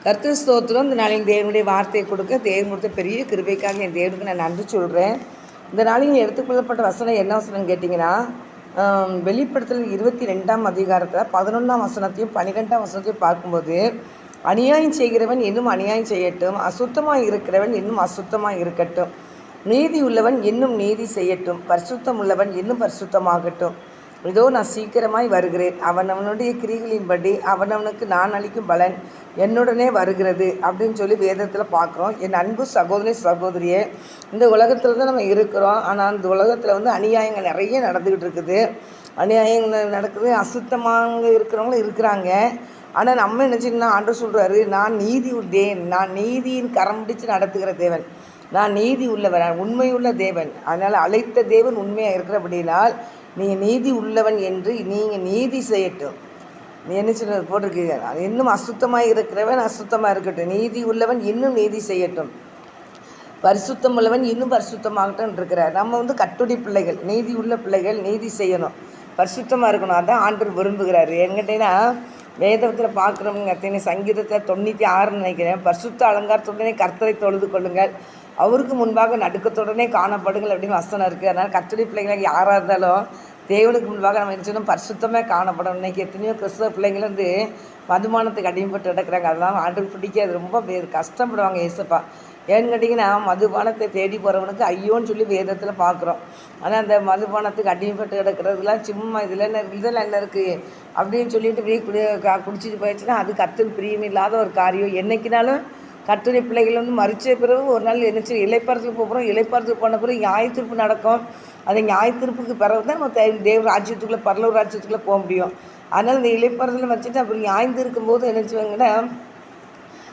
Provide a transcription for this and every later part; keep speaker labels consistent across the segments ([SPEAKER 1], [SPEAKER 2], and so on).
[SPEAKER 1] கர்த்தர் ஸ்தோத்திரம். இந்த நாளில் தேவனுடைய வார்த்தையை கொடுக்க தேவன் கொடுத்த பெரிய கிருபைக்காக என் தேவனுக்கு நான் நன்றி சொல்கிறேன். இந்த நாளில் எடுத்துக்கொள்ளப்பட்ட வசனம் என்ன வசனம் கேட்டிங்கன்னா, வெளிப்படுத்தல் 22ஆம் அதிகாரத்தில் 11ஆம் வசனத்தையும் 12ஆம் வசனத்தையும் பார்க்கும்போது, அநியாயம் செய்கிறவன் இன்னும் அநியாயம் செய்யட்டும், அசுத்தமாக இருக்கிறவன் இன்னும் அசுத்தமாக இருக்கட்டும், நீதி உள்ளவன் இன்னும் நீதி செய்யட்டும், பரிசுத்தம் உள்ளவன் இன்னும் பரிசுத்தமாகட்டும். இதோ நான் சீக்கிரமாய் வருகிறேன், அவனவனுடைய கிரிகளின்படி அவனவனுக்கு நான் அளிக்கும் பலன் என்னுடனே வருகிறது அப்படின்னு சொல்லி வேதத்தில் பார்க்குறோம். என் அன்பு சகோதரி சகோதரியே, இந்த உலகத்தில் தான் நம்ம இருக்கிறோம். ஆனால் அந்த உலகத்தில் அநியாயங்கள் நிறைய நடந்துக்கிட்டு இருக்குது. அநியாயங்கள் நடக்குது, அசுத்தமாக இருக்கிறவங்களும் இருக்கிறாங்க. ஆனால் நம்ம என்ன ஆண்டவர் சொல்கிறாரு, நான் நீதி உள்ளேன், நான் நீதியின் கரம் பிடிச்சு நடத்துகிற தேவன், நான் நீதி உள்ளவன், உண்மையுள்ள தேவன். அதனால் அழைத்த தேவன் உண்மையாக இருக்கிறபடினால் நீங்கள் நீதி உள்ளவன் என்று நீங்கள் நீதி செய்யட்டும். நீ என்ன சொல்ல போட்டிருக்கீங்க, இன்னும் அசுத்தமாக இருக்கிறவன் அசுத்தமாக இருக்கட்டும், நீதி உள்ளவன் இன்னும் நீதி செய்யட்டும், பரிசுத்தம் உள்ளவன் இன்னும் பரிசுத்தமாகட்டும் இருக்கிறார். நம்ம கட்டுடி பிள்ளைகள், நீதி உள்ள பிள்ளைகள், நீதி செய்யணும், பரிசுத்தமாக இருக்கணும். அதான் ஆண்டவர் விரும்புகிறார். என்கிட்டனா வேதத்தில் பார்க்குறவங்க அத்தனை சங்கீதத்தில் 96 நினைக்கிறேன், பரிசுத்த அலங்காரத்துடனே கர்த்தரை தொழுது கொள்ளுங்கள், அவருக்கு முன்பாக நடுக்கத்துடனே காணப்படுங்கள் அப்படின்னு வசனம் இருக்குது. அதனால் கர்த்தருடைய பிள்ளைகளாக யாராக இருந்தாலும் தேவனுக்கு முன்பாக நம்ம என்ன சொன்னோம், பரிசுத்தமாக காணப்படும். இன்றைக்கி எத்தனையோ கிறிஸ்தவ பிள்ளைங்கள் மதுபானத்துக்கு அடிமைப்பட்டு நடக்கிறாங்க. அதெல்லாம் ஆண்டுக்கு பிடிக்காது, ரொம்ப கஷ்டப்படுவாங்க. ஏசப்பா ஏன்னு கேட்டிங்கன்னா, மதுபானத்தை தேடி போகிறவனுக்கு ஐயோன்னு சொல்லி வேதத்தில் பார்க்குறோம். ஆனால் அந்த மதுபானத்துக்கு அடிமைப்பட்டு கிடக்கிறதுலாம் சும்மா இதெல்லாம் என்ன இருக்குது அப்படின்னு சொல்லிட்டு போய் குடிச்சிட்டு போயிடுச்சுன்னா அது கர்த்தருக்கு பிரியமில்லாத ஒரு காரியம். என்றைக்கினாலும் கர்த்தருடைய பிள்ளைகள் மறிச்ச பிறகு ஒரு நாள் என்னச்சு இளைப்பாறுதலுக்கு போகிறோம். இளைப்பாறுதலுக்கு போன பிறகு நியாயத்தீர்ப்பு நடக்கும். அந்த நியாயத்தீர்ப்புக்கு பிறகு தான் நம்ம தேவ ராஜ்யத்துக்குள்ளே, பரலோக ராஜ்யத்துக்குள்ளே போக முடியும். அதனால் இந்த இளைப்பாறுதலை வச்சுட்டு அப்புறம் நியாயம் இருக்கும்போது என்ன செய்வாங்கன்னா,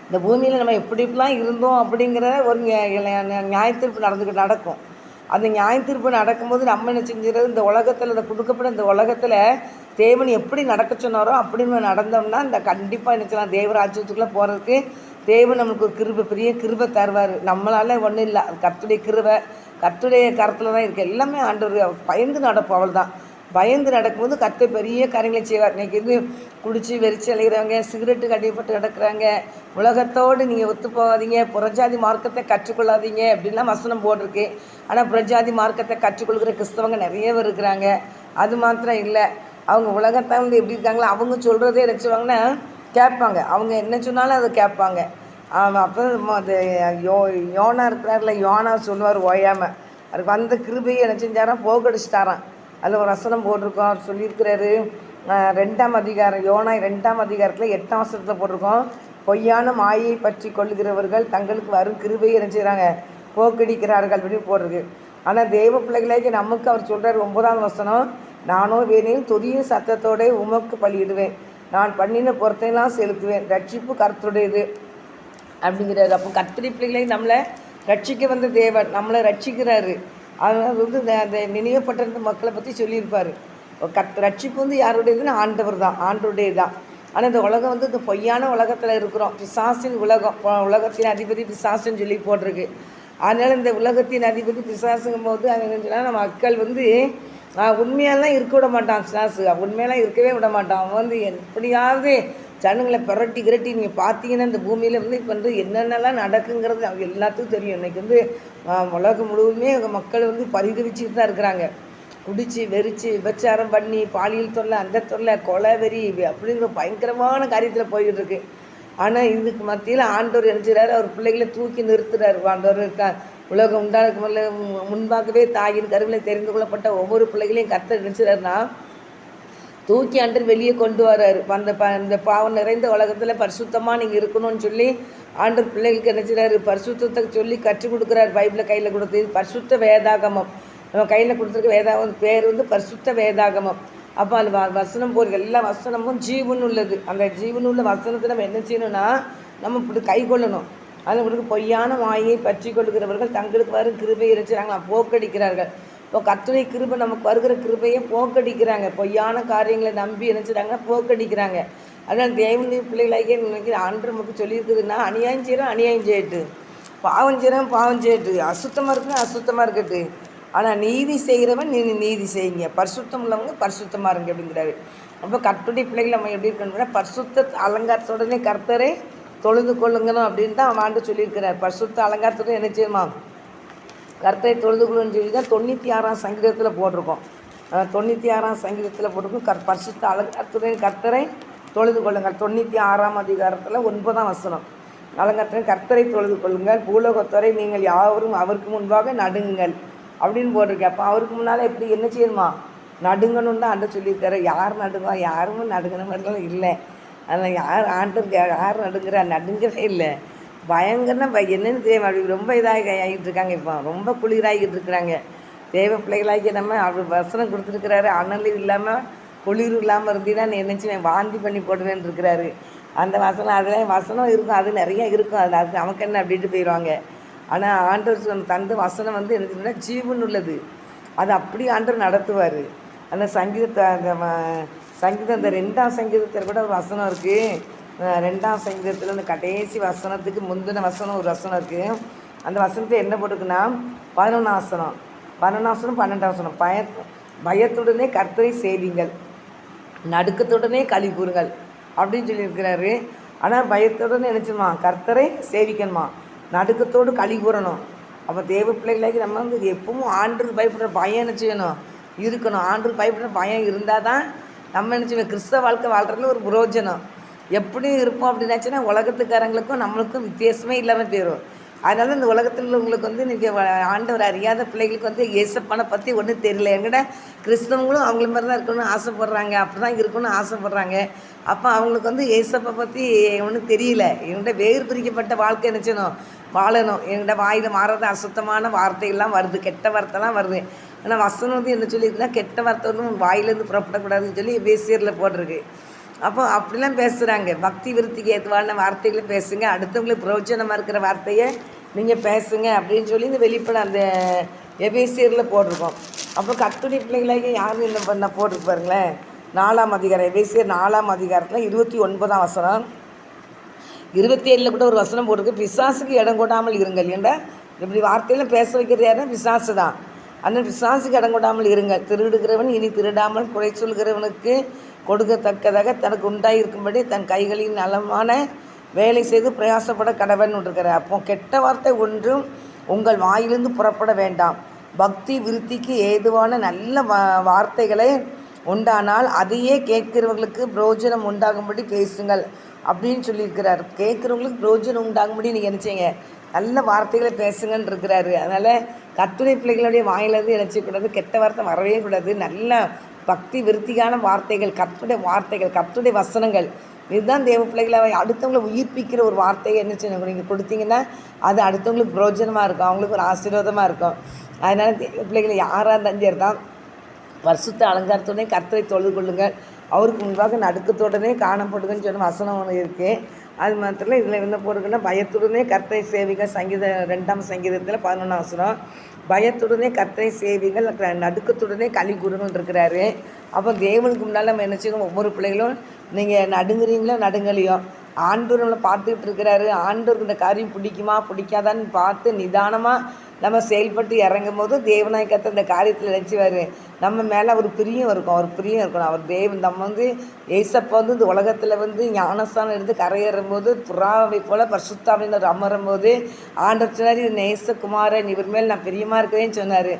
[SPEAKER 1] இந்த பூமியில் நம்ம எப்படிலாம் இருந்தோம் அப்படிங்கிற ஒரு நியாயத்தீர்ப்பு நடக்கும். அந்த நியாயத்தீர்ப்பு நடக்கும்போது நம்ம என்ன செஞ்சுறது, இந்த உலகத்தில் இந்த கொடுக்கப்பட்ட இந்த உலகத்தில் தேவன் எப்படி நடக்க சொன்னாரோ அப்படின்னு நடந்தோம்னா இந்த கண்டிப்பாக என்ன செய்யலாம், தேவராஜ்யத்துக்குள்ளே போகிறதுக்கு தேவன் நம்மளுக்கு ஒரு கிருபை, பெரிய கிருபை தருவார். நம்மளால ஒன்றும் இல்லை, அது கர்த்தருடைய கிருபை, கர்த்தருடைய கருத்தில் தான் இருக்குது. எல்லாமே ஆண்டவர் பயந்து நடப்போம். அவள் தான் பயந்து நடக்கும்போது கர்த்தர் பெரிய காரியங்களை செய்வார். இன்றைக்கி குடிச்சு வெறிச்சு அலைகிறவங்க, சிகரெட்டுக்கு அடிப்பட்டு நடக்கிறாங்க, உலகத்தோடு நீங்கள் ஒத்து போகாதீங்க, புறஜாதி மார்க்கத்தை கற்றுக்கொள்ளாதீங்க அப்படின்லாம் வசனம் போட்டிருக்கு. ஆனால் புறஜாதி மார்க்கத்தை கற்றுக்கொள்கிற கிறிஸ்தவங்க நிறைய பேர் இருக்கிறாங்க. அது மாத்திரம் இல்லை, அவங்க உலகத்தை எப்படி இருக்காங்களோ அவங்க சொல்கிறதே நினச்சிவாங்கன்னா கேட்பாங்க. அவங்க என்ன சொன்னாலும் அதை கேட்பாங்க. அப்போ அது யோனா இருக்கிறார்ல, யோனா சொல்லுவார் ஓயாமல், அதுக்கு வந்த கிருபையை என்ன செஞ்சாராம், போகடிச்சிட்டாரான். அதில் ஒரு வசனம் போட்டிருக்கோம். அவர் சொல்லியிருக்கிறாரு, 2ஆம் அதிகாரம், யோனா 2ஆம் அதிகாரத்தில் 8ஆம் வசனத்தில் போட்டிருக்கோம், பொய்யான மாயை பற்றி கொள்ளுகிறவர்கள் தங்களுக்கு வரும் கிருபையை என்ன செய்கிறாங்க, போக்கடிக்கிறார்கள் அப்படின்னு போட்டிருக்கு. ஆனால் தேவ பிள்ளைகளாக நமக்கு அவர் சொல்கிறார் 9ஆம் வசனம், நானோ வேணையும் துரிய சத்தத்தோடு உமக்கு பலியிடுவேன், நான் பண்ணின பொறுத்தையெல்லாம் செலுத்துவேன், ரட்சிப்பு கர்த்தருடையது அப்படிங்கிறாரு. அப்போ கர்த்தருடைய பிள்ளைகளை நம்மளை ரட்சிக்க வந்த தேவன் நம்மளை ரட்சிக்கிறாரு. அதனால் அந்த நினைவப்பட்டிருந்த மக்களை பற்றி சொல்லியிருப்பார். ரட்சிப்பு யாருடையதுன்னு ஆண்டவர் தான், ஆண்டருடையது தான். ஆனால் இந்த உலகம் இந்த பொய்யான உலகத்தில் இருக்கிறோம். பிசாசின் உலகம், உலகத்தின் அதிபதி பிசாசுன்னு சொல்லி போட்டிருக்கு. அதனால் இந்த உலகத்தின் அதிபதி பிசாசுங்கும் போது அது சொன்னால் நம்ம மக்கள் உண்மையெல்லாம் இருக்க விட மாட்டான். பிசாசு உண்மையெல்லாம் இருக்கவே விட மாட்டான். அவன் எப்படியாவது ஜனங்களை பிரட்டி நீங்கள் பார்த்தீங்கன்னா இந்த பூமியில் இப்போ என்னென்னலாம் நடக்குங்கிறது அவங்க எல்லாத்துக்கும் தெரியும். இன்றைக்கி உலகம் முழுவதுமே மக்கள் பரிதவிச்சுட்டு தான் இருக்கிறாங்க. குடித்து வெறிச்சு விபச்சாரம் பண்ணி பாலியல் தொல்லை, அந்த தொல்லை, கொலை வெறி அப்படிங்கிற பயங்கரமான காரியத்தில் போய்கிட்டு இருக்கு. ஆனால் இதுக்கு மத்தியில் ஆண்டவர் நினைச்சுறாரு, அவர் பிள்ளைகளை தூக்கி நிறுத்துறாரு. ஆண்டவர் உலகம் உண்டானதுக்கு முன்பாகவே தாயின் கருவிலை தெரிந்து கொள்ளப்பட்ட ஒவ்வொரு பிள்ளைகளையும் கர்த்தர் நினைச்சுறாருன்னா தூக்கி அன்று வெளியே கொண்டு வர்றாரு. அந்த பாவம் நிறைந்த உலகத்தில் பரிசுத்தமாக நீங்கள் இருக்கணும்னு சொல்லி ஆண்டவர் பிள்ளைகளுக்கு நினைச்சுறாரு, பரிசுத்தத்தை சொல்லி கற்றுக் கொடுக்குறாரு. பைபிளை கையில் கொடுத்து பரிசுத்த வேதாகமம், நம்ம கையில் கொடுத்துருக்க வேதாகம் பேர் பரிசுத்த வேதாகமம். அப்போ அந்த வசனம் போகிற எல்லா வசனமும் ஜீவன் உள்ளது. அந்த ஜீவன் உள்ள வசனத்தை நம்ம என்ன செய்யணும்னா நம்ம இப்படி கை கொள்ளணும். அதில் கொடுக்க பொய்யான மாயை பற்றி கொள்கிறவர்கள் தங்களுக்கு வரும் கிருபை இறைச்சாங்க, போக்கடிக்கிறார்கள். இப்போ கர்த்தருடைய கிருபை நமக்கு வருகிற கிருபையை போக்கடிக்கிறாங்க. பொய்யான காரியங்களை நம்பி நினச்சிட்டாங்கன்னா போக்கடிக்கிறாங்க. அதனால் தேவனுடைய பிள்ளைகளாக நினைக்கிற ஆண்டு நமக்கு சொல்லியிருக்குதுன்னா, அநியாயம் செய்கிறோம் அநியாயம் செய்யட்டு, பாவம் செய்கிறோம் பாவம் செய்யட்டு, அசுத்தமாக இருக்குன்னு அசுத்தமாக இருக்கட்டு, ஆனால் நீதி செய்கிறவன் நீதி செய்யுங்க, பரிசுத்தம் உள்ளவங்க பரிசுத்தமாக இருங்க அப்படிங்கிறாரு. அப்போ கர்த்தருடைய பிள்ளைகள் நம்ம எப்படி இருக்கணும்னா பரிசுத்த அலங்காரத்தோடனே கர்த்தரை தொழுது கொள்ளுங்கணும் அப்படின்னு தான் ஆண்டு சொல்லியிருக்கிறார். பரிசுத்த அலங்காரத்துடன் என்ன செய்யுமா, கர்த்தரை தொழுது கொள்ளுன்னு சொல்லி தான் 96ஆம் சங்கீதத்தில் போட்டிருக்கோம். 96ஆம் சங்கீதத்தில் போட்டிருக்கோம். பரிசுத்த அலங்காரத்துடன் கர்த்தரை தொழுது கொள்ளுங்கள். 96ஆம் அதிகாரத்தில் 9ஆம் வசனம். அலங்காரத்துடன் கர்த்தரை தொழுது கொள்ளுங்கள், பூலோகத்தோரை நீங்கள் யாவரும் அவருக்கு முன்பாக நடுங்கள் அப்படின்னு போட்டிருக்கேன். அப்போ அவருக்கு முன்னால் எப்படி என்ன செய்யணுமா, நடுங்கணுன்னு தான் ஆண்டு சொல்லியிருக்காரு. யார் நடுங்கா, யாரும் நடுங்கின மாதிரிலாம் இல்லை. அதில் யார் நடுங்கிறா, நடுங்கவே இல்லை. பயங்கரமாக என்னென்னு தெரியும், அப்படி ரொம்ப இதாக ஆகிட்டு இருக்காங்க. இப்போ ரொம்ப குளிராகிட்டு இருக்கிறாங்க. தேவ பிள்ளைகளாகி நம்ம அவர் வசனம் கொடுத்துருக்கிறாரு. அனலும் இல்லாமல் குளிர் இல்லாமல் இருந்தீங்கன்னா நீ நினச்சிவேன் வாந்தி பண்ணி போடுவேன்னு இருக்கிறாரு. அந்த வசனம் அதில் வசனம் இருக்கும், அது நிறையா இருக்கும். அது நமக்கு என்ன அப்படின்ட்டு போயிடுவாங்க. ஆனால் ஆண்டவர் தந்த வசனம் வந்து என்ன ஜீவன் உள்ளது. அது அப்படி ஆண்டவர் நடத்துவார். அந்த சங்கீதத்தை சங்கீதம் இந்த 2ஆம் சங்கீதத்தில் கூட ஒரு வசனம் இருக்குது. 2ஆம் சங்கீதத்தில் அந்த கடைசி வசனத்துக்கு முந்தின வசனம் ஒரு வசனம் இருக்குது. அந்த வசனத்தை என்ன போட்டிருக்குன்னா 11ஆம் வசனம் 12ஆம் வசனம், பயத்துடனே கர்த்தரை சேவிங்கள், நடுக்கத்துடனே களி கூறுங்கள் அப்படின்னு சொல்லியிருக்கிறாரு. ஆனால் பயத்துடனே நினச்சிடுமா, கர்த்தரை சேவிக்கணுமா, நடுக்கத்தோடு களி கூறணும். அப்போ தேவ பிள்ளைகளாகி நம்ம வந்து எப்பவும் ஆண்டுக்கு பயப்படுற பயம் என்ன செய்யணும், இருக்கணும். ஆண்டுக்கு பயப்படுற பயம் இருந்தால் தான் நம்ம என்ன செய்வோம், கிறிஸ்தவ வாழ்க்கை வாழ்கிறதுல ஒரு புரோஜனம். எப்படியும் இருப்போம் அப்படின்னாச்சுன்னா உலகத்துக்காரங்களுக்கும் நம்மளுக்கும் வித்தியாசமே இல்லாமல் போயிடும். அதனால இந்த உலகத்தில் உள்ளவங்களுக்கு வந்து இன்றைக்கி ஆண்டவர் அறியாத பிள்ளைகளுக்கு வந்து இயேசப்பனை பற்றி ஒன்றும் தெரியல. எங்கட கிறிஸ்தவங்களும் அவங்கள மாதிரி தான் இருக்கணும்னு ஆசைப்பட்றாங்க, அப்படி தான் இருக்கணும்னு ஆசைப்பட்றாங்க. அப்போ அவங்களுக்கு வந்து இயேசப்பை பற்றி ஒன்றும் தெரியல. எங்கள்கிட்ட வேறு பிரிக்கப்பட்ட வாழ்க்கை நினச்சணும் வாழணும். எங்கள்கிட்ட வாயில் மாறாத அசுத்தமான வார்த்தைகள்லாம் வருது, கெட்ட வார்த்தைலாம் வருது. ஆனால் வசனம் வந்து என்ன சொல்லியிருக்குன்னா, கெட்ட வார்த்தை ஒன்றும் வாயிலேருந்து புறப்படக்கூடாதுன்னு சொல்லி எபேசியரில் போட்டிருக்கு. அப்போ அப்படிலாம் பேசுகிறாங்க. பக்தி விருத்திக்கு ஏதுவான வார்த்தைகளை பேசுங்க, அடுத்தவங்களுக்கு பிரயோஜனமாக இருக்கிற வார்த்தையை நீங்கள் பேசுங்க அப்படின்னு சொல்லி இந்த வெளிப்பட அந்த எபேசியரில் போட்டிருக்கோம். அப்போ கர்த்தருடைய பிள்ளைகளாக யாரும் என்ன பண்ண போட்டிருக்கு பாருங்களேன். 4ஆம் அதிகாரம், எபேசியர் 4ஆம் அதிகாரத்தில் 29ஆம் வசனம், 27 கூட ஒரு வசனம் போட்டிருக்கு. பிசாசுக்கு இடம் கொடாமல் இருங்கள். ஏண்டா இப்படி வார்த்தையெல்லாம் பேச வைக்கிறது யாருன்னா பிசாசு தான். ஆனால் பிசாசுக்கு இடம் கொடாமல் இருங்கள். திருடுகிறவன் இனி திருடாமல், குறை சொல்கிறவனுக்கு கொடுக்கத்தக்கதாக தனக்கு உண்டாயிருக்கும்படி தன் கைகளின் நலமான வேலை செய்து பிரயாசப்பட கடவன் இருக்கிறார். அப்போ கெட்ட வார்த்தை ஒன்றும் உங்கள் வாயிலிருந்து புறப்பட வேண்டாம். பக்தி விருத்திக்கு ஏதுவான நல்ல வார்த்தைகளை உண்டானால் அதையே கேட்கிறவர்களுக்கு பிரயோஜனம் உண்டாகும்படி பேசுங்கள் அப்படின்னு சொல்லியிருக்கிறார். கேட்குறவங்களுக்கு பிரயோஜனம் உண்டாகும்படி நீங்கள் நினச்சிங்க நல்ல வார்த்தைகளை பேசுங்கன்னு இருக்கிறாரு. அதனால் கர்த்தருடைய பிள்ளைகளுடைய வாயிலிருந்து நினச்சிக்கூடாது, கெட்ட வார்த்தை வரவே கூடாது. நல்ல பக்தி விருத்தியான வார்த்தைகள், கர்த்தருடைய வார்த்தைகள், கர்த்தருடைய வசனங்கள், இதுதான் தேவ பிள்ளைகளை அடுத்தவங்களை உயிர்ப்பிக்கிற ஒரு வார்த்தையை என்ன செய்யணும், நீங்கள் கொடுத்தீங்கன்னா அது அடுத்தவங்களுக்கு பிரயோஜனமாக இருக்கும், அவங்களுக்கு ஒரு ஆசீர்வாதமாக இருக்கும். அதனால் தேவ பிள்ளைகளை யாராக இருந்தாலும் தான் பரிசுத்த அலங்காரத்துடனே கர்த்தரை தொழுது கொள்ளுங்கள், அவருக்கு முன்பாக நடுக்கத்துடனே காணப்படுதுன்னு சொன்ன வசனம் ஒன்று இருக்குது. அது மாத்திரம் இதில் என்ன போடுறதுன்னா, பயத்துடனே கர்த்தரை சேவிகள், சங்கீத 2ஆம் சங்கீதத்தில் 11ஆம் வசனம், பயத்துடனே கர்த்தரை சேவிகள், நடுக்கத்துடனே களி கூறுங்கள் இருக்கிறாரு. அப்போ தேவனுக்கு முன்னால் நம்ம என்ன செய்யணும், ஒவ்வொரு பிள்ளைகளும் நீங்கள் நடுங்குறீங்களோ நடுங்கலையோ ஆண்டவர் நம்மளை பார்த்துக்கிட்டு இருக்கிறாரு. ஆண்டவருக்கு இந்த காரியம் பிடிக்குமா பிடிக்காதான்னு பார்த்து நிதானமாக நம்ம செயல்பட்டு இறங்கும் போது தேவனாய் கர்த்தர் இந்த காரியத்தில் நினச்சிவார். நம்ம மேலே ஒரு பிரியம் இருக்கும், அவர் பிரியம் இருக்கணும். அவர் தேவன் நம்ம வந்து ஏசப்பா வந்து இந்த உலகத்தில் வந்து ஞானஸ்தானம் எடுத்து கரையேறும் போது புறாவை போல் பரிசுத்தாவினர் அமரும் போது ஆண்டவர் சொன்னார், நேசகுமாரன் இவர் மேல் நான் பிரியமாக இருக்கிறேன்னு சொன்னார்.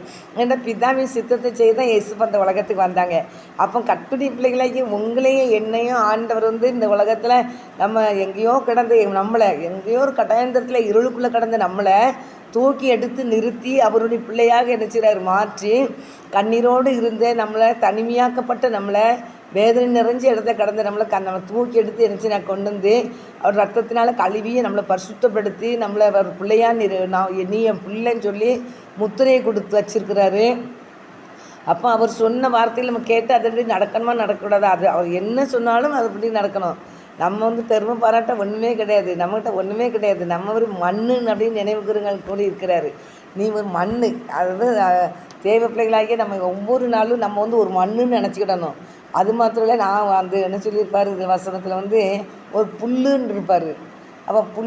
[SPEAKER 1] ஏன்னா பிதாவின் சித்தத்தை செய்து தான் ஏசப்பா இந்த உலகத்துக்கு வந்தாங்க. அப்போ கட்டுரை பிள்ளைகளாகி உங்களையும் என்னையும் ஆண்டவர் வந்து இந்த உலகத்தில் நம்ம எங்கேயோ கிடந்து நம்மளை எங்கேயோ ஒரு கட்டாயந்திரத்தில் இருளுக்குள்ளே கிடந்து நம்மளை தூக்கி எடுத்து நிறுத்தி அவருடைய பிள்ளையாக நினச்சிறார் மாற்றி, கண்ணீரோடு இருந்த நம்மளை தனிமையாக்கப்பட்ட நம்மளை வேதனை நிறைஞ்ச இடத்த கடந்து நம்ம தூக்கி எடுத்து நினச்சி நான் கொண்டு வந்து அவர் ரத்தத்தினால கழுவியை நம்மளை பரிசுத்தப்படுத்தி நம்மளை அவர் பிள்ளையா நீ என் பிள்ளைன்னு சொல்லி முத்திரையை கொடுத்து வச்சிருக்கிறாரு. அப்போ அவர் சொன்ன வார்த்தையில் நம்ம கேட்டு அதன்படி நடக்கணுமா நடக்கக்கூடாது, அது அவர் என்ன சொன்னாலும் அதுபடி நடக்கணும். நம்ம வந்து பெருமை பாராட்ட ஒன்றுமே கிடையாது, நம்மகிட்ட ஒன்றுமே கிடையாது. நம்ம ஒரு மண்ணு அப்படின்னு நினைவுக்குறங்கள் கூட இருக்கிறாரு. நீ ஒரு மண், அதாவது தேவ பிள்ளைகளாகிய நம்ம ஒவ்வொரு நாளும் நம்ம வந்து ஒரு மண்ணுன்னு நினச்சிக்கிடணும். அது மாத்திரம் இல்லை, நான் வந்து என்ன சொல்லியிருப்பார் இந்த வசனத்தில் வந்து ஒரு புல்லுன்னு இருப்பார். அப்போ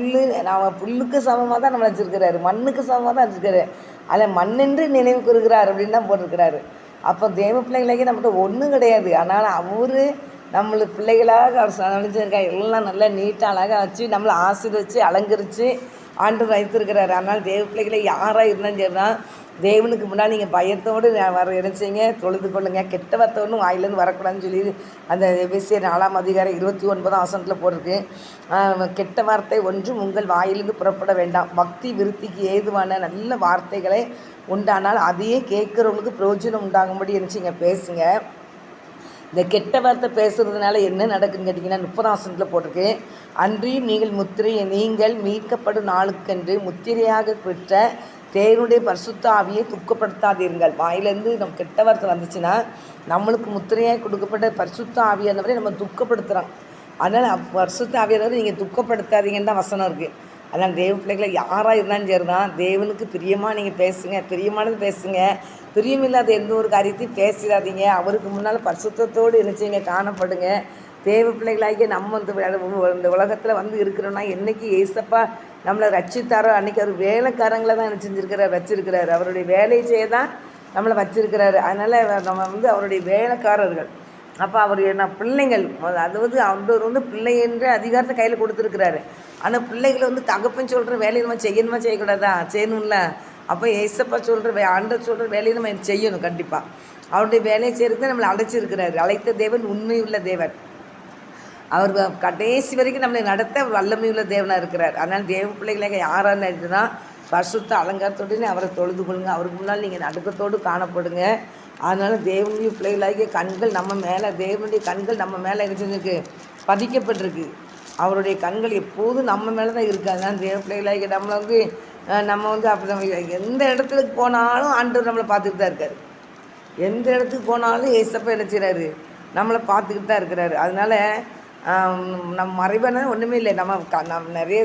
[SPEAKER 1] நான் புல்லுக்கு சமமாக தான் நம்ம வச்சுருக்கிறாரு, மண்ணுக்கு சமமாக தான் வச்சுருக்காரு. அதில் மண்ணென்று நினைவுக்குறுகிறார் அப்படின்னு தான் போட்டிருக்கிறாரு. அப்போ தேவ பிள்ளைகளாகி நம்மகிட்ட ஒன்றும் கிடையாது. ஆனால் அவர் நம்மளுக்கு பிள்ளைகளாக அவர் நினைச்சிருக்கா எல்லாம் நல்லா நீட்டாக அழகாக வச்சு நம்மளை ஆசீர்வச்சு அலங்கரித்து ஆண்டவர் வைத்திருக்கிறார். அதனால் தேவ பிள்ளைகளை யாராக இருந்தாலும் சரி தான் தேவனுக்கு முன்னாடி நீங்கள் பயத்தோடு வர நினைச்சிங்க தொழுது கொள்ளுங்க. கெட்ட வார்த்தை வாயிலேருந்து வரக்கூடாதுன்னு சொல்லி அந்த எபேசியர் 4ஆம் அதிகாரம் 29ஆம் வசனத்தில் போட்டிருக்கு. கெட்ட வார்த்தை ஒன்றும் உங்கள் வாயிலிருந்து புறப்பட வேண்டாம். பக்தி விருத்திக்கு ஏதுவான நல்ல வார்த்தைகளை உண்டானால் அதையே கேட்குறவங்களுக்கு பிரயோஜனம் உண்டாகும்படி நினச்சிங்க பேசுங்க. இந்த கெட்ட வார்த்தை பேசுகிறதுனால என்ன நடக்குதுன்னு கேட்டிங்கன்னா 30ஆம் வசனத்தில் போட்டிருக்கு. அன்றியும் நீங்கள் மீட்கப்படும் நாளுக்கென்று முத்திரையாக பெற்ற தேவனுடைய பரிசுத்த ஆவியை துக்கப்படுத்தாதீர்கள். வாயிலேருந்து நம்ம கெட்ட வார்த்தை வந்துச்சுன்னா நம்மளுக்கு முத்திரையாக கொடுக்கப்பட்ட பரிசுத்த ஆவியானவரை நம்ம துக்கப்படுத்துகிறோம். அதனால் பரிசுத்த ஆவியானவரை நீங்கள் துக்கப்படுத்தாதீங்கன்னு தான் வசனம் இருக்குது. அதனால் தேவ பிள்ளைகளை யாராக இருந்தாலும் சரி தான் தேவனுக்கு பிரியமாக நீங்கள் பேசுங்க, பிரியமானது பேசுங்க. பிரியமில்லாத எந்த ஒரு காரியத்தையும் பேசிடாதீங்க. அவருக்கு முன்னால் பரிசுத்தத்தோடு நினச்சிங்க காணப்படுங்க. தேவ பிள்ளைகளாகிய நம்ம இந்த உலகத்தில் வந்து இருக்கிறோன்னா என்றைக்கு ஏசப்பா நம்மளை ரட்சித்தாரோ அன்றைக்கி அவர் வேலைக்காரங்களை தான் என்ன செஞ்சுருக்கிறார், வச்சுருக்கிறார். அவருடைய வேலையை செய்ய தான் நம்மளை வச்சுருக்கிறாரு. அதனால் நம்ம வந்து அவருடைய வேலைக்காரர்கள். அப்போ அவர் என்ன பிள்ளைங்கள், அதாவது அவர் பிள்ளை என்ற அதிகாரத்தை கையில் கொடுத்துருக்கிறாரு. ஆனால் பிள்ளைகளை தகப்பன் சொல்கிற வேலையை நம்ம செய்யணுமா செய்யக்கூடாதா? செய்யணும்ல. அப்போ ஏசப்பா சொல்கிற ஆண்டவர் சொல்கிற வேலையை நம்ம செய்யணும். கண்டிப்பாக அவருடைய வேலையை செய்கிறது நம்மளை அழைச்சிருக்கிறாரு. அழைத்த தேவன் உண்மையுள்ள தேவன். அவர் கடைசி வரைக்கும் நம்மளை நடத்த அவர் வல்லமையுள்ள தேவனாக இருக்கிறார். அதனால் தேவ பிள்ளைகளாக யாராக இருந்துன்னா பரிசுத்த அலங்காரத்தோடு அவரை தொழுது கொள்ளுங்க. அவருக்கு முன்னால் நீங்கள் நடுக்கத்தோடு காணப்படுங்க. அதனால் தேவனுடைய பிள்ளைகளாகிய கண்கள் நம்ம மேலே, தேவனுடைய கண்கள் நம்ம மேலே என்ன செஞ்சுருக்கு, பதிக்கப்பட்டிருக்கு. அவருடைய கண்கள் எப்போதும் நம்ம மேலே தான் இருக்குது. அதனால் தேவ பிள்ளைகளாகிய நம்ம அப்படி எந்த இடத்துக்கு போனாலும் ஆண்டவர் நம்மளை பார்த்துக்கிட்டு தான் இருக்கார். எந்த இடத்துக்கு போனாலும் ஏசப்பா என்ன செய்கிறாரு, நம்மளை பார்த்துக்கிட்டு தான் இருக்கிறாரு. அதனால் நம்ம மறைவான ஒன்றுமே இல்லை. நம்ம நிறைய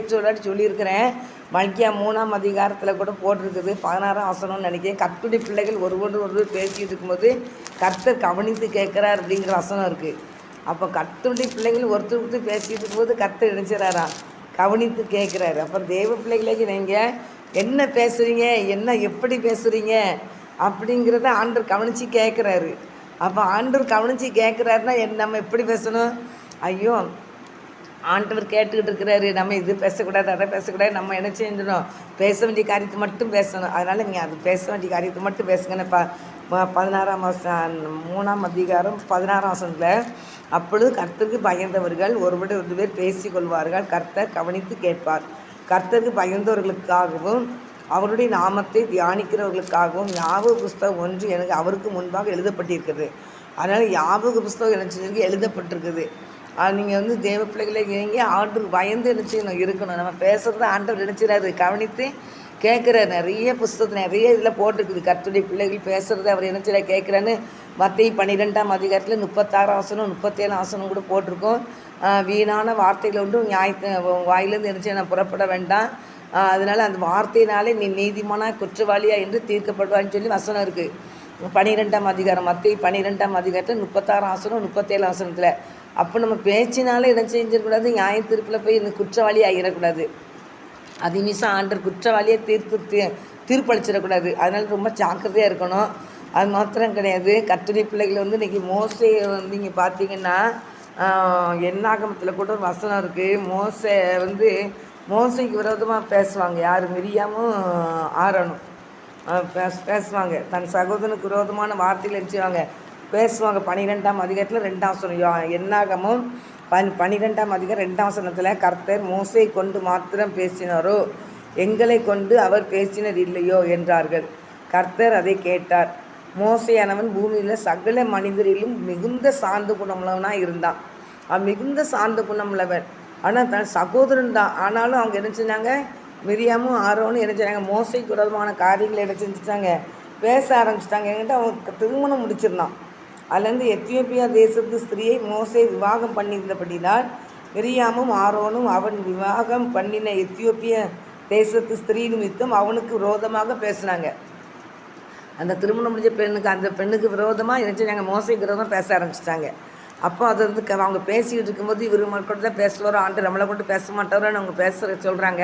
[SPEAKER 1] சொல்லியிருக்கிறேன். மல்கியா 3ஆம் அதிகாரத்தில் கூட போட்டிருக்குது 16ஆம் வசனம்னு நினைக்கிறேன். கர்த்தருடைய பிள்ளைகள் ஒருவர் பேசிகிட்டு இருக்கும்போது கர்த்தர் கவனித்து கேட்குறார் அப்படிங்கிற வசனம் இருக்குது. அப்போ கர்த்தருடைய பிள்ளைகள் ஒருத்தர் பேசிகிட்டு இருக்கும்போது கர்த்தர் நினைச்சிடறாரா, கவனித்து கேட்குறாரு. அப்புறம் தேவ பிள்ளைகளுக்கு நீங்கள் என்ன பேசுகிறீங்க, என்ன எப்படி பேசுகிறீங்க அப்படிங்கிறத ஆண்டவர் கவனித்து கேட்குறாரு. அப்போ ஆண்டவர் கவனித்து கேட்குறாருன்னா நம்ம எப்படி பேசணும்? ஐயோ, ஆண்டவர் கேட்டுக்கிட்டு இருக்கிறாரு, நம்ம இது பேசக்கூடாது அதை பேசக்கூடாது, நம்ம என்ன செஞ்சிடணும், பேச வேண்டிய காரியத்தை மட்டும் பேசணும். அதனால் நீங்கள் அது பேச வேண்டிய காரியத்தை மட்டும் பேசுங்கன்னு 3ஆம் அதிகாரம் 16ஆம் வசனத்தில் அப்பொழுது கர்த்தருக்கு பயந்தவர்கள் ஒருவர் பேசிக்கொள்வார்கள், கர்த்தர் கவனித்து கேட்பார். கர்த்தருக்கு பயந்தவர்களுக்காகவும் அவருடைய நாமத்தை தியானிக்கிறவர்களுக்காகவும் யாவக புஸ்தகம் 1 எனக்கு அவருக்கு முன்பாக எழுதப்பட்டிருக்கிறது. அதனால் யாவக புஸ்தகம் என்ன செஞ்சிருக்கு, எழுதப்பட்டிருக்குது. நீங்கள் தேவ பிள்ளைகளை நீங்கள் ஆண்டவருக்கு பயந்து நினச்சிக்கணும் இருக்கணும். நம்ம பேசுகிறத ஆண்டவர் நினச்சிடாரு, கவனித்து கேட்குறாரு. நிறைய புஸ்தகத்தில் நிறைய இதில் போட்டிருக்குது. கர்த்தருடைய பிள்ளைகள் பேசுகிறத அவர் நினச்சிட கேட்குறான்னு மத்தேயு 12ஆம் அதிகாரத்தில் 36ஆம் வசனம் 37ஆம் வசனம் கூட போட்டிருக்கோம். வீணான வார்த்தைகள் ஒன்றும் வாயிலேருந்து நினச்சி புறப்பட வேண்டாம். அதனால் அந்த வார்த்தையினாலே நீ நீதிமானா குற்றவாளியா என்று தீர்க்கப்படுவான்னு சொல்லி வசனம் இருக்குது. 12ஆம் அதிகாரம் மத்தேயு 12ஆம் அதிகாரத்தில் 36ஆம் வசனம் 37ஆம் வசனத்தில். அப்போ நம்ம பேச்சினாலே என்ன செஞ்சிடக்கூடாது, நியாய தீர்ப்பில் போய் இந்த குற்றவாளி ஆகிடக்கூடாது. அது நிமிஷம் ஆண்டர் குற்றவாளியை தீர்ப்பளிச்சிடக்கூடாது. அதனால் ரொம்ப ஜாக்கிரதையாக இருக்கணும். அது மாத்திரம் கிடையாது, கர்த்தருடைய பிள்ளைகள் இன்றைக்கி மோசே நீங்கள் பார்த்தீங்கன்னா என்னாகமத்தில் கூட ஒரு வசனம் இருக்குது. மோசைக்கு விரோதமாக பேசுவாங்க. யார், மிரியாமும் ஆரோனும் பேசுவாங்க. தன் சகோதரனுக்கு விரோதமான வார்த்தைகள் நினச்சிவாங்க, பேசுவாங்க. 12ஆம் அதிகாரத்தில் 2ஆம் வசனம். என்னாகமும் 12ஆம் அதிகாரம் 2ஆம் வசனத்தில் கர்த்தர் மோசை கொண்டு மாத்திரம் பேசினாரோ, எங்களை கொண்டு அவர் பேசினர் இல்லையோ என்றார்கள். கர்த்தர் அதை கேட்டார். மோசையானவன் பூமியில் சகல மனிதரிலும் மிகுந்த சாந்த குணமுள்ளவனாக இருந்தான். மிகுந்த சாந்த குணமுள்ளவன். ஆனால் தன் சகோதரன் தான். ஆனாலும் அவங்க என்ன செஞ்சாங்க, மிரியாமும் ஆரோனும் என்ன செஞ்சாங்க, மோசைக்கு விரோதமான காரியங்களை என்ன செஞ்சுட்டாங்க, பேச ஆரம்பிச்சிட்டாங்க. என்கிட்ட அவங்க திருமணம் முடிச்சிருந்தான். அதுலேருந்து எத்தியோப்பியா தேசத்து ஸ்திரியை மோசே விவாகம் பண்ணியிருந்தபடினால் மிரியாமும் ஆரோனும் அவன் விவாகம் பண்ணின எத்தியோப்பிய தேசத்து ஸ்திரீ நிமித்தம் அவனுக்கு விரோதமாக பேசினாங்க. அந்த திருமணம் முடிஞ்ச அந்த பெண்ணுக்கு விரோதமாக என்ன செஞ்சாங்க, மோசைக்கு விரோதமாக பேச ஆரம்பிச்சிட்டாங்க. அப்போ அது அவங்க பேசிக்கிட்டு இருக்கும்போது இவர் மட்டும் தான் பேசுவாரோ, ஆண்டு நம்மளை கொண்டு பேச மாட்டாரோன்னு அவங்க பேசுகிற சொல்கிறாங்க.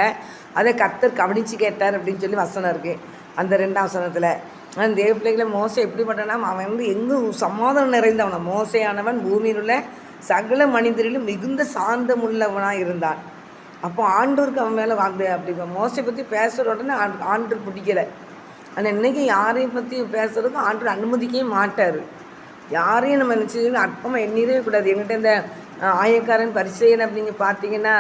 [SPEAKER 1] அதை கர்த்தர் கவனித்து கேட்டார் அப்படின்னு சொல்லி வசனம் இருக்குது அந்த 2ஆம் வசனத்தில். அந்த தேவ பிள்ளைகளை மோசை எப்படி பண்ணனா, அவன் எங்கும் சமாதானம் நிறைந்தவன. மோசையானவன் பூமியில் உள்ள சகல மனிதரிலும் மிகுந்த சாந்தம் உள்ளவனாக இருந்தான். அப்போ ஆண்டவருக்கு அவன் மேலே அப்படி மோசை பற்றி பேசுகிற உடனே ஆண்டவர் பிடிக்கலை. ஆனால் இன்றைக்கி யாரையும் பற்றி பேசுகிறதுக்கு ஆண்டவர் அனுமதிக்கவே மாட்டார். யாரையும் நம்ம நினச்சி அற்பமாக எண்ணிடவே கூடாது. எங்கிட்ட இந்த ஆயக்காரன் பரிசேயன் அப்படிங்க பார்த்தீங்கன்னா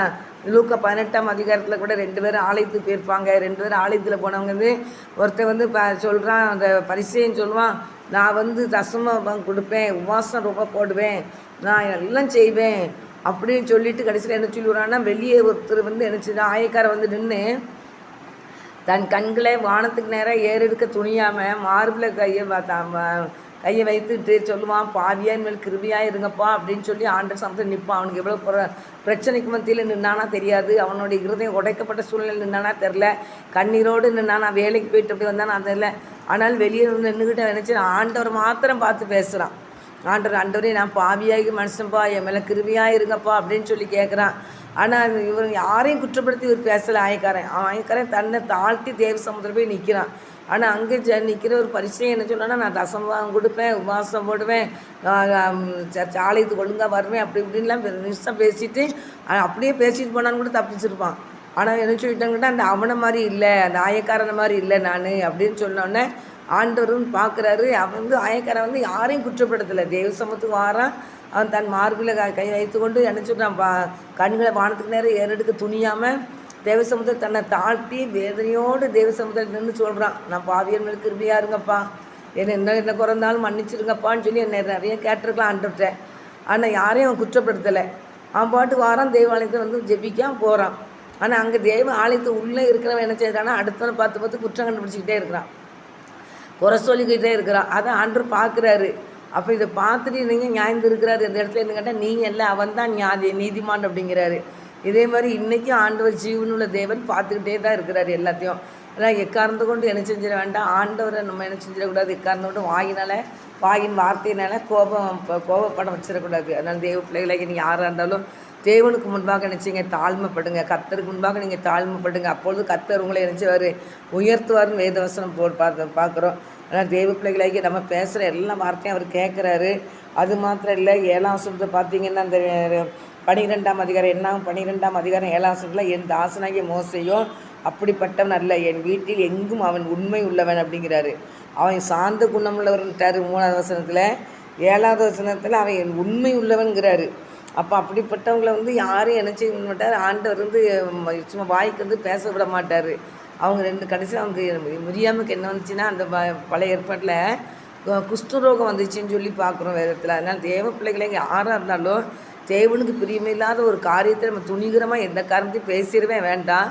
[SPEAKER 1] லூக்கா 18ஆம் அதிகாரத்தில் கூட 2 பேரும் ஆலயத்துக்கு போயிருப்பாங்க. 2 பேரும் ஆலயத்தில் போனவங்க ஒருத்தர் சொல்கிறான், அந்த பரிசேயன் சொல்லுவான், நான் தசமம் கொடுப்பேன், உபவாசம் ரொம்ப போடுவேன், நான் எல்லாம் செய்வேன் அப்படின்னு சொல்லிட்டு கடைசியில் என்ன சொல்லுவான்னா, வெளியே ஒருத்தர் என்ன செய்ய ஆயக்காரன் நின்று தன் கண்களை வானத்துக்கு நேராக ஏறெடுக்க துணியாமல் மார்பில் கையை வைத்துட்டு சொல்லுவான், பாவியான் மேல் கிருபியாக இருங்கப்பா அப்படின்னு சொல்லி ஆண்டவர் சமத்தில் நிற்பான். அவனுக்கு எவ்வளோ பிரச்சனைக்கு மத்தியில் நின்னானா தெரியாது, அவனுடைய இருதயம் உடைக்கப்பட்ட சூழ்நிலை நின்னானா தெரில, கண்ணீரோடு நின்னானா, வேலைக்கு போயிட்டு அப்படி வந்தானா தெரில. ஆனால் வெளியே நின்றுக்கிட்ட நினச்சி ஆண்டவர் மாத்திரம் பார்த்து பேசுகிறான். ஆண்டவரே நான் பாவியாகி மனுஷன்ப்பா, என் மேலே கிருபியாக இருங்கப்பா அப்படின்னு சொல்லி கேட்குறான். ஆனால் இவர் யாரையும் குற்றப்படுத்தி இவர் பேசலை. ஆயக்காரன் தன்னை தாழ்த்தி தேவ சமுத்திரம் போய் நிற்கிறான். ஆனால் அங்கே நிற்கிற ஒரு பரிசையை என்ன சொன்னான்னா, நான் தசமம் கொடுப்பேன், உபவாசம் போடுவேன், ஆலயத்துக்கு ஒழுங்காக வருவேன் அப்படி இப்படின்லாம் நிமிஷம் பேசிட்டு அப்படியே பேசிட்டு போனான்னு கூட தப்பிச்சிருப்பான். ஆனால் என்ன சொல்லிட்டாங்கன்னா, அந்த அவனை மாதிரி இல்லை, அந்த ஆயக்காரனை மாதிரி இல்லை நான் அப்படின்னு சொன்னோடனே ஆண்டவரும் பார்க்குறாரு. அவன் ஆயக்காரன் யாரையும் குற்றப்படுத்தலை. தேவ சமத்துக்கு வாரான். அவன் தன் மார்பில் கை வைத்து கொண்டு என்ன சொல்கிறான், கண்களை வானத்துக்கு நேரம் ஏறெடுக்க துணியாமல் தேவ சமுத்திரம் தன்னை தாழ்த்தி வேதனையோடு தேவ சமுத்திரம் நின்று சொல்கிறான், நான் பாவியன் மேல் கிருபியாக இருங்கப்பா, என்ன குறைந்தாலும் மன்னிச்சிருங்கப்பான்னு சொல்லி என்னை நிறைய கேட்டிருக்கலாம் ஆண்டுட்டேன். ஆனால் யாரையும் அவன் குற்றப்படுத்தலை. அவன் பாட்டு வாரான், தேவாலயத்தை ஜெபிக்காம போகிறான். ஆனால் அங்கே தேவ ஆலயத்து உள்ளே இருக்கிறவன் என்ன செய்கிறான்னா, அடுத்தவனை பார்த்து குற்றம் கண்டுபிடிச்சிக்கிட்டே இருக்கிறான், குறை சொல்லிக்கிட்டே இருக்கிறான். அதை ஆண்டவர் பார்க்குறாரு. அப்போ இதை பார்த்துட்டு நீங்கள் நியாயம் இருக்கிறாரு. இந்த இடத்துல என்ன கேட்டால், நீங்கள் இல்லை, அவன் தான் நீதிமான் அப்படிங்கிறாரு. இதே மாதிரி இன்றைக்கும் ஆண்டவர் ஜீவனுள்ள தேவன் பார்த்துக்கிட்டே தான் இருக்கிறார் எல்லாத்தையும். ஆனால் எக்கார்ந்து கொண்டு என்ன செஞ்சிட வேண்டாம், ஆண்டவரை நம்ம என்ன செஞ்சிடக்கூடாது, எக்கார்ந்து கொண்டு வாயின் வார்த்தையினால கோபப்படம் வச்சிடக்கூடாது. அதனால் தேவ பிள்ளைகளை நீங்கள் யாராக இருந்தாலும் தேவனுக்கு முன்பாக நினச்சிங்க தாழ்மைப்படுங்க, கர்த்தருக்கு முன்பாக நீங்கள் தாழ்மைப்படுங்க. அப்பொழுது கர்த்தர் உங்களை நினச்சிவார், உயர்த்துவார்னு வேதவசனம் பார்க்குறோம். ஆனால் தேவ பிள்ளைகளாகி நம்ம பேசுகிற எல்லா வார்த்தையும் அவர் கேட்குறாரு. அது மாத்திரம் இல்லை, 7ஆம் வசனத்தை பார்த்தீங்கன்னா அந்த 12ஆம் அதிகாரம் 12ஆம் அதிகாரம் 7ஆம் வசனத்தில், என் தாசனாகிய மோசையோ அப்படிப்பட்டவன் அல்ல, என் வீட்டில் எங்கும் அவன் உண்மை உள்ளவன் அப்படிங்கிறாரு. அவன் சார்ந்த குணமுள்ளவர்ன்ட்டார் 3ஆவது வசனத்தில். 7ஆவது வசனத்தில் அவன் என் உண்மை உள்ளவன்கிறாரு. அப்போ அப்படிப்பட்டவங்களை யாரும் என்ன செய்ய மாட்டார், ஆண்டவர் சும்மா வாய்க்கு பேச விட மாட்டார். அவங்க 2 கடைசியில் அவங்க மிரியாமுக்கு என்ன வந்துச்சுன்னா, அந்த பழைய ஏற்பாட்டில் குஷ்டரோகம் வந்துச்சுன்னு சொல்லி பார்க்குறோம் வேதத்தில். அதனால் தேவ பிள்ளைகளை யாராக இருந்தாலும் தேவனுக்கு பிரியமில்லாத ஒரு காரியத்தை நம்ம துணிகரமாக எந்த காரணத்தையும் பேசிடவே வேண்டாம்.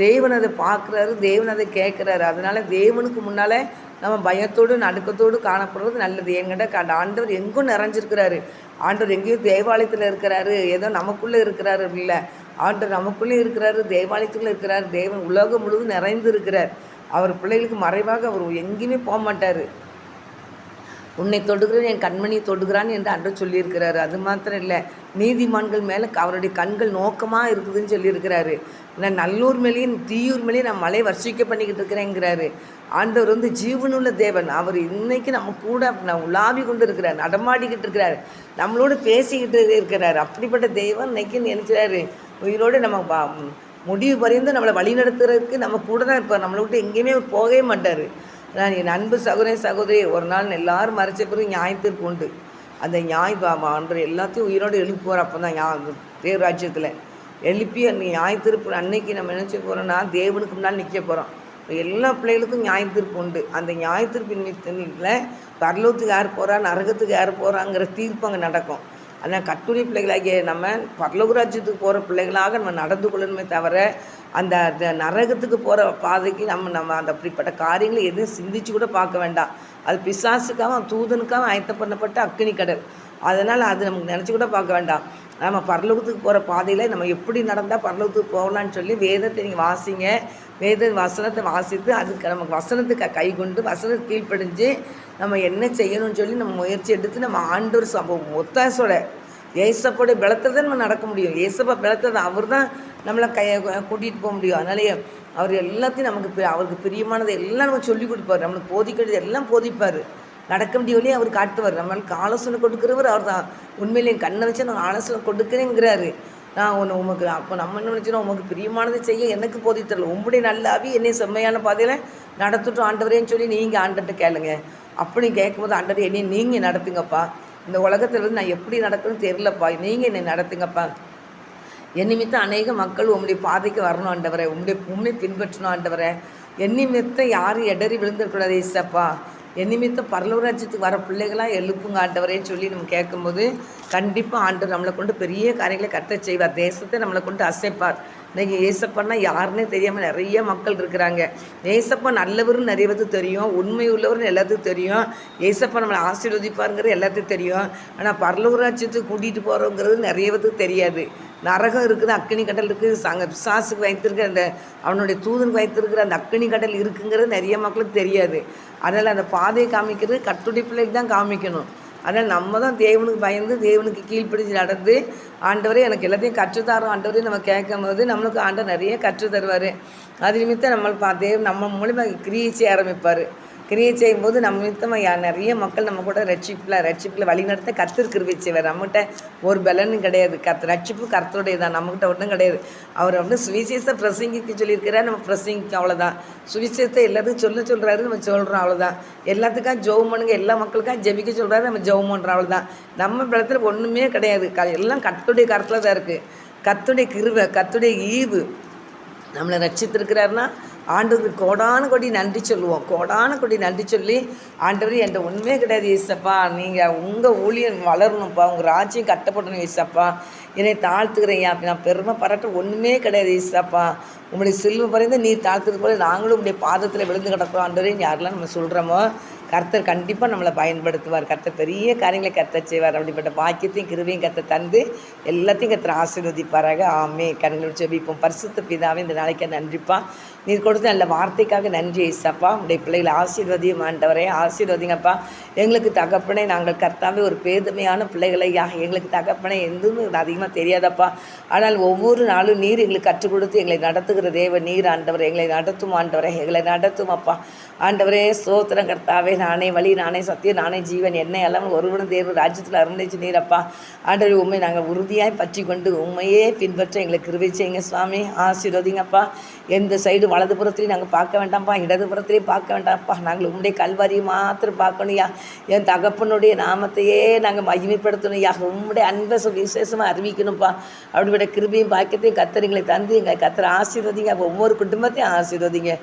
[SPEAKER 1] தேவன் அதை பார்க்குறாரு, தேவன் அதை கேட்குறாரு. அதனால் தேவனுக்கு முன்னால் நம்ம பயத்தோடு நடுக்கத்தோடு காணப்படுறது நல்லது. என்கிட்ட ஆண்டவர் எங்கும் நிறைஞ்சிருக்கிறாரு. ஆண்டவர் எங்கேயும் தேவாலயத்தில் இருக்கிறாரு, ஏதோ நமக்குள்ளே இருக்கிறாரு இல்லை, ஆண்டவர் நமக்குள்ளே இருக்கிறாரு, தேவாலயத்துக்குள்ளே இருக்கிறார். தேவன் உலகம் முழுவதும் நிறைந்து இருக்கிறார். அவர் பிள்ளைகளுக்கு மறைவாக அவர் எங்கேயுமே போக மாட்டார். உன்னை தொடுகிறேன், என் கண்மணியை தொடுகிறான் என்று அன்று சொல்லியிருக்கிறாரு. அது மாத்திரம் இல்லை, நீதிமான்கள் மேலே அவருடைய கண்கள் நோக்கமாக இருக்குதுன்னு சொல்லியிருக்கிறாரு. நான் நல்லூர் மேலேயும் தீயூர் மேலேயும் நான் மழை வர்ஷிக்க பண்ணிக்கிட்டு இருக்கிறேங்கிறாரு. ஆண்டவர் ஜீவனுள்ள தேவன். அவர் இன்னைக்கு நம்ம கூட உலாவி கொண்டு இருக்கிறார், நடமாடிக்கிட்டு இருக்கிறார், நம்மளோடு பேசிக்கிட்டு இருக்கிறார். அப்படிப்பட்ட தெய்வம் இன்னைக்கு நினைக்கிறாரு, உயிரோடு நம்ம முடிவு பறிந்து நம்மளை வழி நடத்துறதுக்கு நம்ம கூட தான் இருப்பார். நம்மளை விட்டு எங்கேயுமே போகவே மாட்டார். நான் என் அன்பு சகோதரி ஒரு நாள் எல்லாரும் மறைச்ச பிறகு நியாயத்திற்கு உண்டு. அந்த ஆண்டவர் எல்லாத்தையும் உயிரோடு எழுப்புவார். அப்போ தான் தேவ ராஜ்யத்தில் எழுப்பி அந்த நியாயத்திருப்பு அன்னைக்கு நம்ம நினச்சி போகிறோன்னா தேவனுக்கு முன்னால் நிற்க போகிறோம். எல்லா பிள்ளைகளுக்கும் நியாயத்திருப்பு உண்டு. அந்த நியாயத்திருப்பின் பரலோகத்துக்கு யார் போகிறா, நரகத்துக்கு யார் போகிறாங்கிற தீர்ப்பு அங்கே நடக்கும். ஆனால் கட்டுரை பிள்ளைகளாகிய நம்ம பரலோக ராஜ்யத்துக்கு போகிற பிள்ளைகளாக நம்ம நடந்து கொள்ளணுமே தவிர அந்த நரகத்துக்கு போகிற பாதைக்கு நம்ம அந்த அப்படிப்பட்ட காரியங்களை எதுவும் சிந்திச்சு கூட பார்க்க வேண்டாம். அது பிசாசுக்காக தூதனுக்காக ஆயத்தம் பண்ணப்பட்ட அக்கினி கடல். அதனால் அது நமக்கு நினச்சி கூட பார்க்க வேண்டாம். நம்ம பரலோகத்துக்கு போகிற பாதையில் நம்ம எப்படி நடந்தால் பரலோகத்துக்கு போகலான்னு சொல்லி வேதத்தை நீங்கள் வாசிங்க. வசனத்தை வாசித்து அதுக்கு நமக்கு வசனத்துக்கு கை கொண்டு வசனத்தை கீழ்ப்படிஞ்சு நம்ம என்ன செய்யணும்னு சொல்லி நம்ம முயற்சி எடுத்து நம்ம ஆண்டவர் ஒத்தாசோட ஏசப்போடைய பலத்தை தான் நம்ம நடக்க முடியும். ஏசப்பா பலத்தை தான் அவர் தான் நம்மளை கூட்டிகிட்டு போக முடியும். அதனாலேயே அவர் எல்லாத்தையும் அவருக்கு பிரியமானதை எல்லாம் நம்ம சொல்லிக் கொடுப்பார். நம்மளுக்கு போதிக்கிறது எல்லாம் போதிப்பார். நடக்க வேண்டிய வழியை அவர் காட்டுவார். நம்மளுக்கு ஆலோசனை கொடுக்குறவர் அவர் தான். உண்மையிலே என் கண்ணை வச்சு நான் ஆலோசனை கொடுக்குறேங்கிறாரு. நான் உமக்கு அப்போ நம்ம என்ன நினச்சிடும், உமக்கு பிரியமானதை செய்ய எனக்கு போதித்தரல, உங்களுடைய நல்ல ஆவி என்னை செம்மையான பாதையில் நடத்துட்டும் ஆண்டவரேன்னு சொல்லி நீங்கள் ஆண்டர்கிட்ட கேளுங்க. அப்படி கேட்கும்போது ஆண்டவர் என்னை நீங்கள் நடத்துங்கப்பா, இந்த உலகத்தில் வந்து நான் எப்படி நடக்கணும்னு தெரிலப்பா, நீங்கள் என்னை நடத்துங்கப்பா. என் நிமித்தம் அநேக மக்கள் உங்களுடைய பாதைக்கு வரணும் ஆண்டவரை, உண்மை பின்பற்றணும் ஆண்டவரை. என் நிமித்தம் யாரும் இடறி விழுந்துடக்கூடாது ஏசப்பா. என் நிமித்தம் பரலோக ராஜ்யத்துக்கு வர பிள்ளைகளாக எழுப்புங்க ஆண்டவரேன்னு சொல்லி நம்ம கேட்கும்போது கண்டிப்பாக ஆண்டவர் நம்மளை கொண்டு பெரிய காரியங்களை கர்த்தர் செய்வார். தேசத்தை நம்மளை கொண்டு அசைப்பார். இன்றைக்கி ஏசப்பான்னா யாருன்னே தெரியாமல் நிறைய மக்கள் இருக்கிறாங்க. ஏசப்பா நல்லவர்னு நிறைய பேருக்கு தெரியும், உண்மை உள்ளவர்னு எல்லாத்துக்கும் தெரியும், ஏசப்பா நம்மளை ஆசீர்வதிப்பாருங்கிறது எல்லாத்துக்கும் தெரியும். ஆனால் பரலோக ராஜ்யத்துக்கு கூட்டிகிட்டு போகிறோங்கிறது நிறைய பேருக்கு தெரியாது. நரகம் இருக்குது, அக்கினி கடல் இருக்குது, பிசாசுக்கு வைத்திருக்கிற அந்த அவனுடைய தூதனுக்கு வைத்திருக்கிற அந்த அக்கினி கடல் இருக்குங்கிறது நிறைய மக்களுக்கு தெரியாது. அதனால் அந்த பாதையை காமிக்கிறது கர்த்தருடைய பிள்ளைக்கு தான் காமிக்கணும். அதனால் நம்ம தான் தேவனுக்கு பயந்து தேவனுக்கு கீழ்ப்பிடிச்சு நடந்து ஆண்டவரே எனக்கு எல்லாத்தையும் கற்றுத்தரோம் ஆண்டவரே நம்ம கேட்கும் போது நம்மளுக்கு ஆண்டவர் நிறைய கற்று தருவார். அது நிமித்தம் நம்ம நம்ம மூலிமா கிரியை செய்ய ஆரம்பிப்பார். கிரியை செய்யும்போது நம்ம நிமித்தமாக நிறைய மக்கள் நம்ம கூட ரட்சிப்பில் வழிநடத்த கர்த்தர் கிருபை செய்வார். நம்மகிட்ட ஒரு பலனும் கிடையாது. ரட்சிப்பு கர்த்தருடைய தான், நம்மகிட்ட ஒன்றும் கிடையாது. அவர் வந்து சுவிசேஷத்தை பிரசங்கிக்க சொல்லியிருக்கிறார், நம்ம பிரசங்கிக்க அவ்வளோதான். சுவிசேஷத்தை எல்லாத்துக்கும் சொல்கிறாரு, நம்ம சொல்கிறோம் அவ்வளோதான். எல்லாத்துக்காக ஜெபம் பண்ணுங்க, எல்லா மக்களுக்காக ஜெபிக்க சொல்கிறாரு, நம்ம ஜெபம் பண்ணுறோம் அவ்வளோதான். நம்ம பலத்தில் ஒன்றுமே கிடையாது. எல்லாம் கர்த்தருடைய கருத்தில் தான் இருக்குது. கர்த்தருடைய கிருபை, கர்த்தருடைய ஈவு நம்மளை ரட்சித்திருக்கிறாருன்னா ஆண்டவருக்கு கோடான கொடி நன்றி சொல்லுவோம். கோடான கொடி நன்றி சொல்லி ஆண்டவர் என்கிட்ட உண்மையே கிடையாது ஏசப்பா, நீங்கள் உங்கள் ஊழியம் வளரணும்ப்பா, உங்கள் ராஜ்யம் கட்டப்படணும் ஏசப்பா, என்னை தாழ்த்துக்கிறேன். நான் பெருமை பாராட்ட ஒன்றுமே கிடையாது ஏசப்பா, உங்களுடைய செல்வம் பறைந்து நீர் தாழ்த்துறது போல நாங்களும் உங்களுடைய பாதத்தில் விழுந்து கிடக்கிறோம் ஆண்டவரேன்னு யாரெல்லாம் நம்ம சொல்கிறோமோ கர்த்தர் கண்டிப்பாக நம்மளை பயன்படுத்துவார். கர்த்தர் பெரிய காரியங்களை கர்த்தர் செய்வார். அப்படிப்பட்ட பாக்கியத்தையும் கிருபையும் கர்த்தர் தந்து எல்லாத்தையும் கர்த்தர் ஆசீர்வதிப்பாராக. ஆமே. கண்களை ஜெபிப்போம். பரிசுத்த பிதாவே, இந்த நாளைக்கு நன்றிப்பா, நீர் கொடுத்த நல்ல வார்த்தைக்காக நன்றி ஏசப்பா. உடைய பிள்ளைகளை ஆசீர்வதியும் ஆண்டவரே, ஆசீர்வதிங்கப்பா. எங்களுக்கு தகப்பனே, நாங்கள் கர்த்தாவே ஒரு பேதமையான பிள்ளைகளையா, எங்களுக்கு தகப்பனே எதுவும் அதிகமாக தெரியாதப்பா. ஆனால் ஒவ்வொரு நாளும் நீர் எங்களுக்கு கற்றுக் கொடுத்து எங்களை நடத்துகிற தேவ நீர் ஆண்டவரை, எங்களை நடத்தும் ஆண்டவரை, எங்களை நடத்தும் அப்பா. ஆண்டவரே ஸ்தோத்திரம் கர்த்தாவே. நானே வழி, நானே சத்தியம், நானே ஜீவன், என்னை எல்லாம் ஒருவனும் தேர்வு ராஜ்யத்தில் அருந்திச்சு நீரப்பா. ஆண்டவரே உண்மை நாங்கள் உறுதியாய் பற்றி கொண்டு உண்மையே பின்பற்ற எங்களுக்கு கிருபை செய்யுங்க சுவாமி. ஆசீர்வதிங்கப்பா. எந்த சைடு வலதுபுறத்துலேயும் நாங்கள் பார்க்க வேண்டாம்ப்பா, இடதுபுறத்துலேயும் பார்க்க வேண்டாம்ப்பா. நாங்கள் உங்களுடைய கல்வாரியை மாத்திரம் பார்க்கணுயா. என் தகப்பனுடைய நாமத்தையே நாங்கள் மகிமைப்படுத்தணும்யா. உங்களுடைய அன்பை விசேஷமாக அறிவிக்கணும்ப்பா. அப்படிப்பட்ட கிருபையும் பாக்கியத்தையும் கத்தரிங்களை தந்து எங்கள் கத்தரை ஆசீர்வதிங்க. ஒவ்வொரு குடும்பத்தையும் ஆசீர்வதிங்க.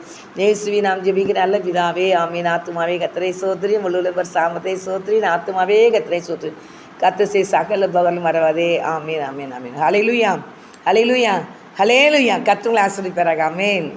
[SPEAKER 1] இயேசுவே நாம் ஜெபிக்கிற நல்ல பிதாவே. ஆமீன். ஆத்துமாவே கத்தரை சோத்திரி, முழுவர் சாமத்தை சோத்திரி, ஆத்துமாவே கத்தரை சோத்திரி, கத்தசை சகல பகலும் மறவாதே. ஆமீன், ஆமீன், ஆமீன். ஹல்லேலூயா, ஹல்லேலூயா, ஹல்லேலூயா. கர்த்தர் உங்களை ஆசீர்வதிப்பாராக. ஆமீன்.